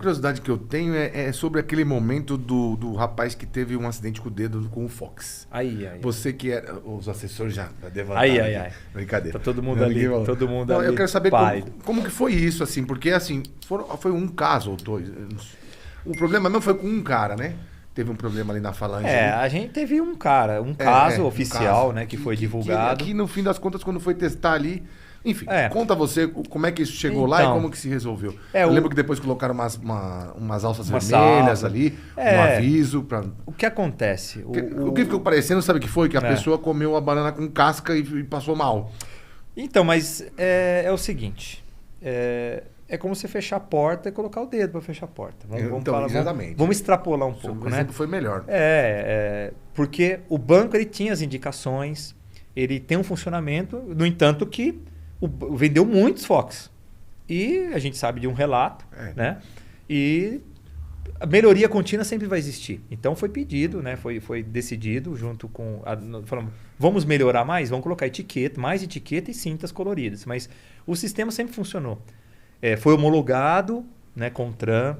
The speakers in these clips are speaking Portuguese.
curiosidade que eu tenho é sobre aquele momento do rapaz que teve um acidente com o dedo com o Fox. Aí. Você que era... Os assessores já levantaram. Aí. Brincadeira. Tá todo mundo ali. Todo mundo ali. Eu quero saber como que foi isso, assim, porque assim, foi um caso ou dois. O problema mesmo foi com um cara, né? Teve um problema ali na falange. A gente teve um caso oficial, né, que foi divulgado. Que no fim das contas, quando foi testar ali... Enfim, conta você como é que isso chegou lá e como que se resolveu. Eu lembro que depois colocaram umas alças vermelhas ali, um aviso. O que acontece? O que ficou parecendo, sabe o que foi? Que a pessoa comeu a banana com casca e passou mal. Então, mas é o seguinte... É como você fechar a porta e colocar o dedo para fechar a porta. Vamos extrapolar um pouco, né? Foi melhor. Porque o banco ele tinha as indicações, ele tem um funcionamento, no entanto que vendeu muitos Fox. E a gente sabe de um relato, né? E a melhoria contínua sempre vai existir. Então foi pedido, né? Foi decidido junto com... falamos, vamos melhorar mais? Vamos colocar mais etiqueta e cintas coloridas. Mas o sistema sempre funcionou. Foi homologado, né, com o TRAN,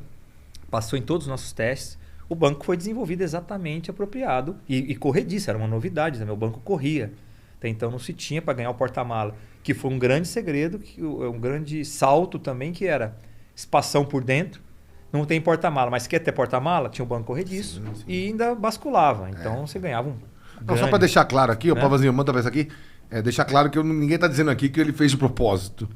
passou em todos os nossos testes. O banco foi desenvolvido exatamente apropriado e corrediço, era uma novidade, né? O banco corria. Até então não se tinha para ganhar o porta-mala, que foi um grande segredo, um grande salto também, que era espação por dentro. Não tem porta-mala, mas quer ter porta-mala? Tinha o banco corrediço e ainda basculava. Então você ganhava grande, só para deixar claro aqui, né? Pavazinho, manda ver isso aqui. Deixar claro que ninguém está dizendo aqui que ele fez de propósito.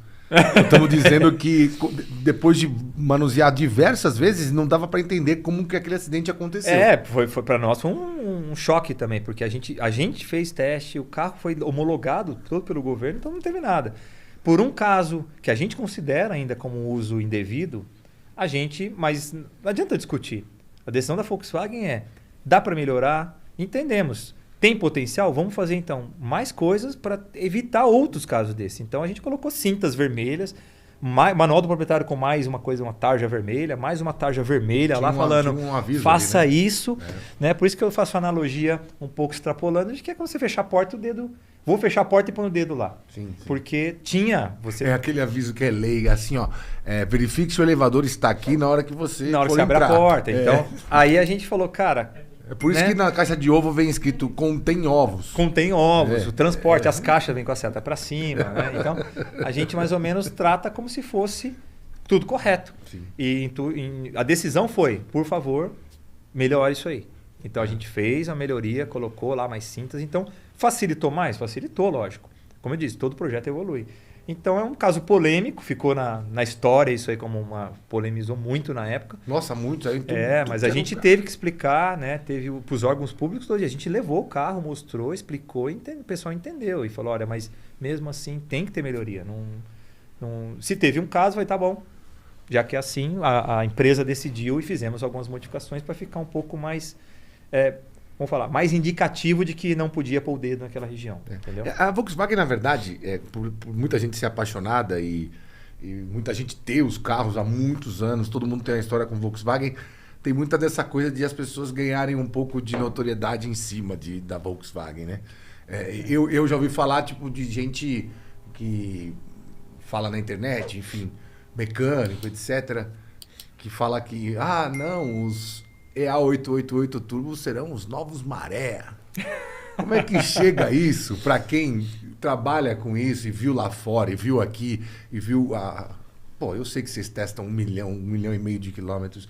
Estamos dizendo que depois de manusear diversas vezes, não dava para entender como que aquele acidente aconteceu. Foi para nós um choque também, porque a gente fez teste, o carro foi homologado todo pelo governo, então não teve nada. Por um caso que a gente considera ainda como uso indevido, mas não adianta discutir. A decisão da Volkswagen dá para melhorar, entendemos. Tem potencial? Vamos fazer, então, mais coisas para evitar outros casos desses. Então, a gente colocou cintas vermelhas, manual do proprietário com mais uma tarja vermelha, mais uma tarja vermelha lá falando, faça ali, né? Isso. Né? Por isso que eu faço a analogia um pouco extrapolando, de que é quando você fechar a porta, vou fechar a porta e pôr o dedo lá. Sim. Porque É aquele aviso que é lei, assim, verifique se o elevador está aqui na hora que você abre a porta. Então, aí a gente falou, cara... É por isso que na caixa de ovo vem escrito contém ovos. Contém ovos, o transporte, as caixas vêm com a seta para cima. Né? Então, a gente mais ou menos trata como se fosse tudo correto. Sim. E a decisão foi, por favor, melhore isso aí. Então, a gente fez a melhoria, colocou lá mais cintas. Então, facilitou mais? Facilitou, lógico. Como eu disse, todo projeto evolui. Então, é um caso polêmico, ficou na história isso aí polemizou muito na época. Nossa, muito. Mas a gente teve que explicar, né? Teve para os órgãos públicos, a gente levou o carro, mostrou, explicou, o pessoal entendeu e falou, olha, mas mesmo assim tem que ter melhoria. Se teve um caso, vai estar bom. Já que assim, a empresa decidiu e fizemos algumas modificações para ficar um pouco mais... mais indicativo de que não podia pôr o dedo naquela região. Entendeu? A Volkswagen, na verdade, por muita gente ser apaixonada e muita gente ter os carros há muitos anos, todo mundo tem uma história com Volkswagen, tem muita dessa coisa de as pessoas ganharem um pouco de notoriedade em cima da Volkswagen, né? Eu já ouvi falar de gente que fala na internet, enfim, mecânico, etc., que fala que, os EA888 Turbo serão os novos Maré. Como é que chega isso para quem trabalha com isso e viu lá fora, e viu aqui, e viu eu sei que vocês testam 1 milhão e meio de quilômetros,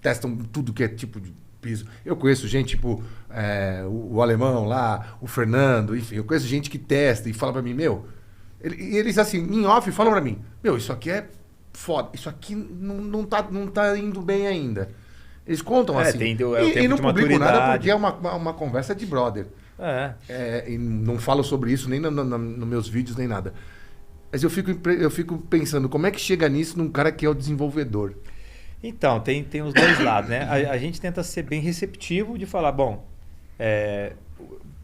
testam tudo que é tipo de piso. Eu conheço gente, o alemão lá, o Fernando, enfim, eu conheço gente que testa e fala para mim, eles assim, em off, falam para mim, isso aqui é foda, isso aqui não tá indo bem ainda. Eles contam assim. E não publico nada porque é uma conversa de brother. E não falo sobre isso nem nos meus vídeos, nem nada. Mas eu fico pensando, como é que chega nisso num cara que é o desenvolvedor? Então, tem os dois lados, né? A gente tenta ser bem receptivo de falar,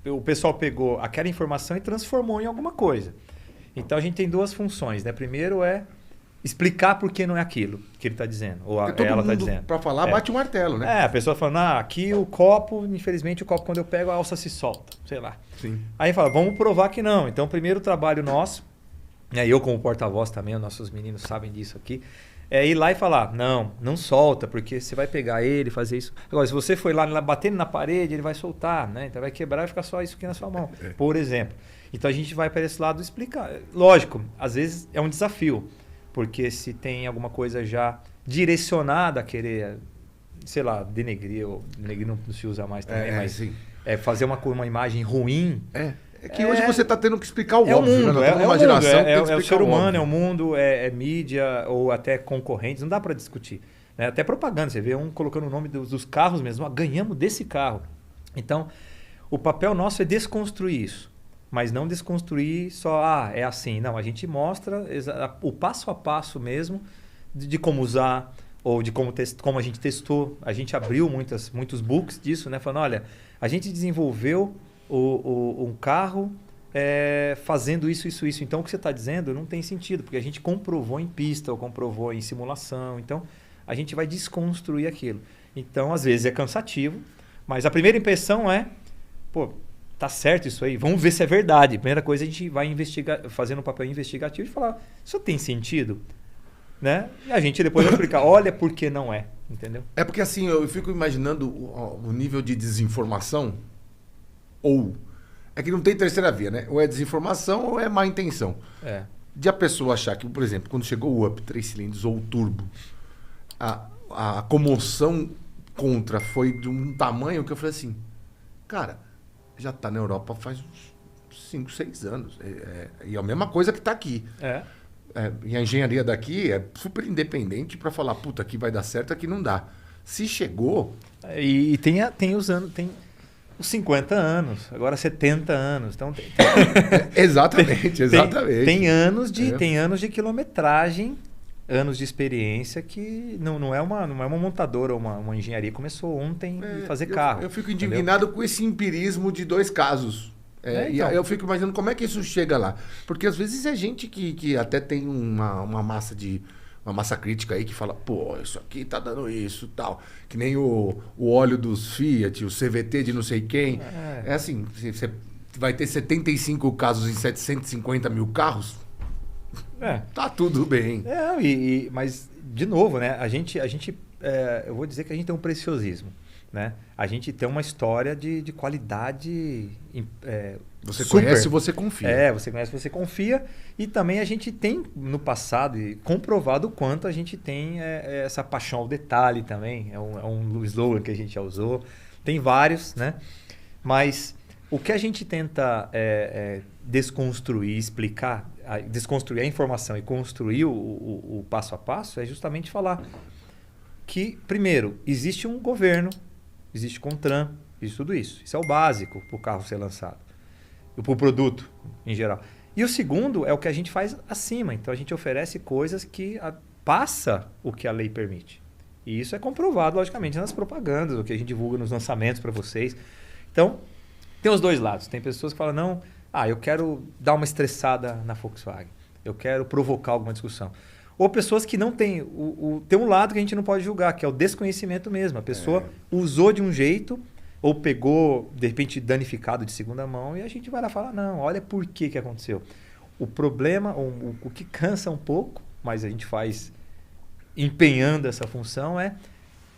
o pessoal pegou aquela informação e transformou em alguma coisa. Então, a gente tem duas funções, né? Primeiro explicar por que não é aquilo que ele está dizendo, ou ela está dizendo. Para falar, bate o martelo, né? A pessoa falando, aqui o copo, infelizmente o copo quando eu pego a alça se solta, sei lá. Sim. Aí fala, vamos provar que não. Então, primeiro trabalho nosso, eu como porta-voz também, os nossos meninos sabem disso aqui, é ir lá e falar, não solta, porque você vai pegar ele, fazer isso. Agora, se você for lá batendo na parede, ele vai soltar, né? Então vai quebrar e ficar só isso aqui na sua mão, por exemplo. Então a gente vai para esse lado explicar. Lógico, às vezes é um desafio, porque se tem alguma coisa já direcionada a querer, sei lá, denegrir não se usa mais também, mas sim. Fazer uma imagem ruim... É que hoje você está tendo que explicar o óbvio. Mundo, né? É o ser humano, é o mundo, é mídia ou até concorrentes. Não dá para discutir. Né? Até propaganda. Você vê um colocando o nome dos carros mesmo. Ganhamos desse carro. Então, o papel nosso é desconstruir isso. Mas não desconstruir só, é assim. Não, a gente mostra o passo a passo mesmo de como usar ou de como a gente testou. A gente abriu muitos books disso, né? Falando, olha, a gente desenvolveu um carro fazendo isso. Então, o que você está dizendo não tem sentido, porque a gente comprovou em pista ou comprovou em simulação. Então, a gente vai desconstruir aquilo. Então, às vezes é cansativo, mas a primeira impressão tá certo isso aí, vamos ver se é verdade. Primeira coisa, a gente vai investigar, fazendo um papel investigativo e falar, isso tem sentido? Né? E a gente depois vai explicar, olha por que não é, entendeu? É porque assim, eu fico imaginando o nível de desinformação. Ou é que não tem terceira via, né? Ou é desinformação ou é má intenção. De a pessoa achar que, por exemplo, quando chegou o Up 3 cilindros ou o Turbo, a comoção contra foi de um tamanho que eu falei assim, cara, já está na Europa faz uns 5, 6 anos. E é a mesma coisa que está aqui. E a engenharia daqui é super independente para falar, puta, aqui vai dar certo, aqui não dá. Se chegou... E tem os anos... Os 50 anos, agora 70 anos. Então, exatamente. Tem anos de quilometragem, anos de experiência que não é uma montadora ou uma engenharia que começou ontem a fazer carro. Eu fico indignado com esse empirismo de 2 casos. Então. E eu fico imaginando como é que isso chega lá. Porque às vezes é gente que até tem uma massa crítica aí que fala, pô, isso aqui tá dando isso e tal. Que nem o óleo dos Fiat, o CVT de não sei quem. É assim, você vai ter 75 casos em 750 mil carros, tá tudo bem. Mas, de novo, né? A gente eu vou dizer que a gente tem um preciosismo. Né? A gente tem uma história de qualidade. Você conhece, você confia. Você conhece, você confia. E também a gente tem, no passado, comprovado o quanto a gente tem essa paixão ao detalhe também. É um slogan que a gente já usou. Tem vários, né? Mas o que a gente tenta desconstruir, explicar, desconstruir a informação e construir o passo a passo é justamente falar que, primeiro, existe um governo, existe CONTRAN, existe tudo isso. Isso é o básico para o carro ser lançado. E para o produto, em geral. E o segundo é o que a gente faz acima. Então, a gente oferece coisas que passa o que a lei permite. E isso é comprovado, logicamente, nas propagandas, o que a gente divulga nos lançamentos para vocês. Então, tem os dois lados. Tem pessoas que falam, não, eu quero dar uma estressada na Volkswagen. Eu quero provocar alguma discussão. Ou pessoas que não têm... Tem um lado que a gente não pode julgar, que é o desconhecimento mesmo. A pessoa usou de um jeito, ou pegou, de repente, danificado de segunda mão, e a gente vai lá falar, não, olha por que aconteceu. O problema, o que cansa um pouco, mas a gente faz empenhando essa função, é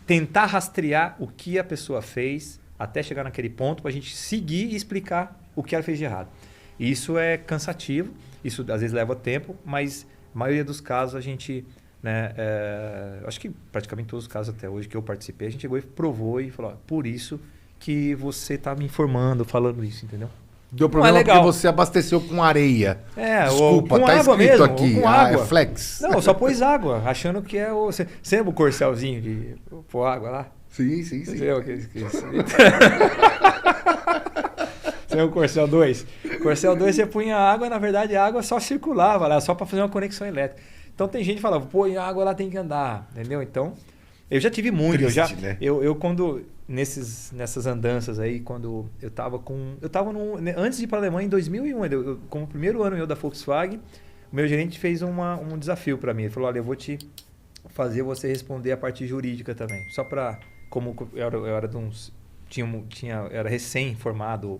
tentar rastrear o que a pessoa fez até chegar naquele ponto para a gente seguir e explicar o que ela fez de errado. E isso é cansativo, isso às vezes leva tempo, mas a maioria dos casos a gente, acho que praticamente todos os casos até hoje que eu participei, a gente chegou e provou e falou, por isso que você está me informando, falando isso, entendeu? Deu problema porque você abasteceu com areia. Desculpa, com tá água escrito mesmo, aqui. com água. É flex. Não, só pôs água, achando que é o... Você lembra o corcelzinho de pôr água lá? Sim. Você lembra que Você lembra o Corcel 2? Corcel 2 você punha água, na verdade a água só circulava lá, só para fazer uma conexão elétrica. Então tem gente que falava, pô, a água lá tem que andar, entendeu? Então, eu já tive muito. Triste, né? Eu quando... Nessas andanças aí, quando eu estava antes de ir para a Alemanha, em 2001, como primeiro ano eu da Volkswagen, o meu gerente fez um desafio para mim. Ele falou, olha, eu vou te fazer você responder a parte jurídica também. Só para, como eu era de uns... eu era recém-formado,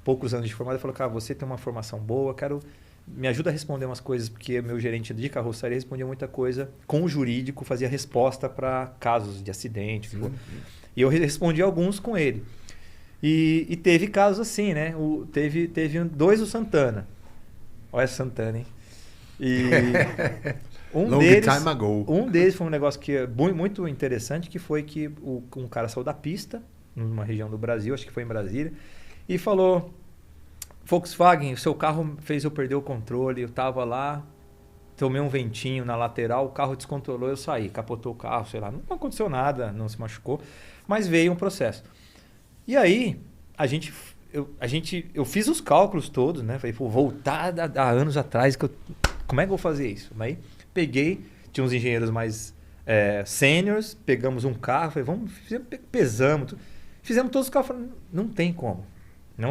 poucos anos de formado, ele falou, cara, você tem uma formação boa, quero me ajuda a responder umas coisas, porque meu gerente de carroçaria respondia muita coisa com o jurídico, fazia resposta para casos de acidente. E eu respondi alguns com ele. E teve casos assim, né? Teve dois do Santana. Olha Santana, hein? E um deles foi um negócio que é muito interessante, que foi que um cara saiu da pista, numa região do Brasil, acho que foi em Brasília, e falou: Volkswagen, o seu carro fez eu perder o controle, eu tava lá, tomei um ventinho na lateral, o carro descontrolou, eu saí, capotou o carro, sei lá, não aconteceu nada, não se machucou, mas veio um processo. E aí, eu fiz os cálculos todos, né? Falei, pô, voltar há anos atrás, como é que eu vou fazer isso? Aí peguei, tinha uns engenheiros mais sêniores, pegamos um carro, falei, pesamos, fizemos todos os carros, falei, não tem como. A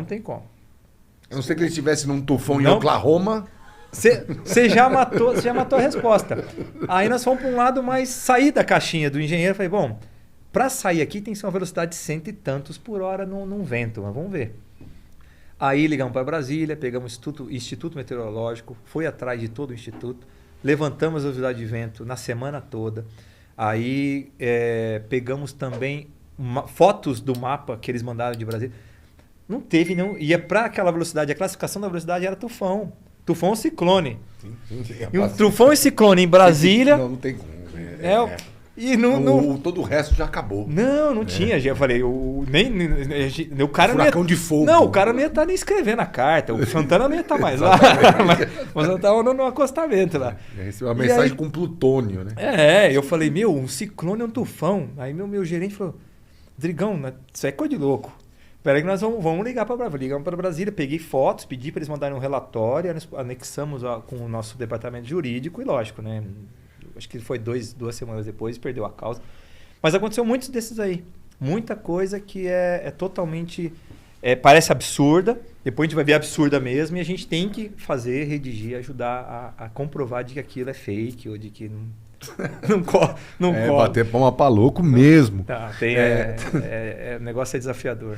não ser que ele estivesse num tufão em Oklahoma. Você já matou a resposta. Aí nós fomos para um lado mais sair da caixinha do engenheiro. Falei, bom, para sair aqui tem que ser uma velocidade de 100 e tantos por hora num vento, mas vamos ver. Aí ligamos para Brasília, pegamos o Instituto Meteorológico, foi atrás de todo o instituto, levantamos a velocidade de vento na semana toda. Aí pegamos também fotos do mapa que eles mandaram de Brasília. Não teve, não. Ia para aquela velocidade, a classificação da velocidade era tufão. Tufão ou ciclone. E um tufão e ciclone em Brasília. Não tem como. E todo o resto já acabou. Não tinha. Eu falei, o cara furacão não ia, de fogo. Não, o cara não ia estar nem escrevendo a carta. O Santana não ia estar mais lá. Mas eu estava no acostamento lá. Recebeu uma mensagem com plutônio, né? Eu falei, um ciclone é um tufão. Aí meu gerente falou, Drigão, isso é coisa de louco. Peraí que nós vamos ligar para Brasília. Ligamos para Brasília, peguei fotos, pedi para eles mandarem um relatório, anexamos com o nosso departamento jurídico e lógico, né? Acho que foi 2 semanas depois, perdeu a causa. Mas aconteceu muitos desses aí. Muita coisa que é totalmente... parece absurda, depois a gente vai ver absurda mesmo, e a gente tem que fazer, redigir, ajudar a comprovar de que aquilo é fake ou de que não corre. Bater palma pra louco mesmo. O negócio é desafiador.